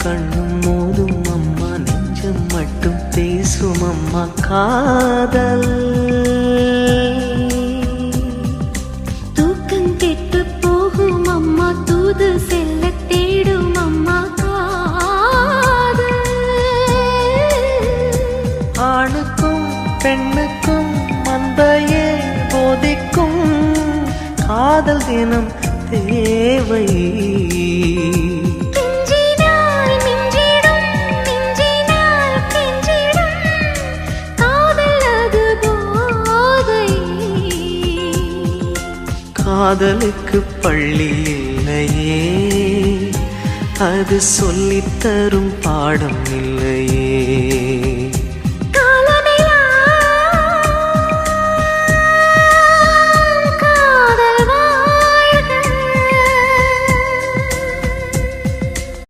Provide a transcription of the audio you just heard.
கண்ணும் மோதும் அம்மா, நெஞ்சம் மட்டும் பேசும் அம்மா காதல். தூக்கம் கெட்டு போகும் அம்மா, தூது செல்ல தேடும் அம்மா காதல். ஆணுக்கும் பெண்ணுக்கும் மந்தையே போதிக்கும் காதல் தினம் தேவை. காதலுக்கு பள்ளி இல்லையே, அது சொல்லித்தரும் பாடம் இல்லையே.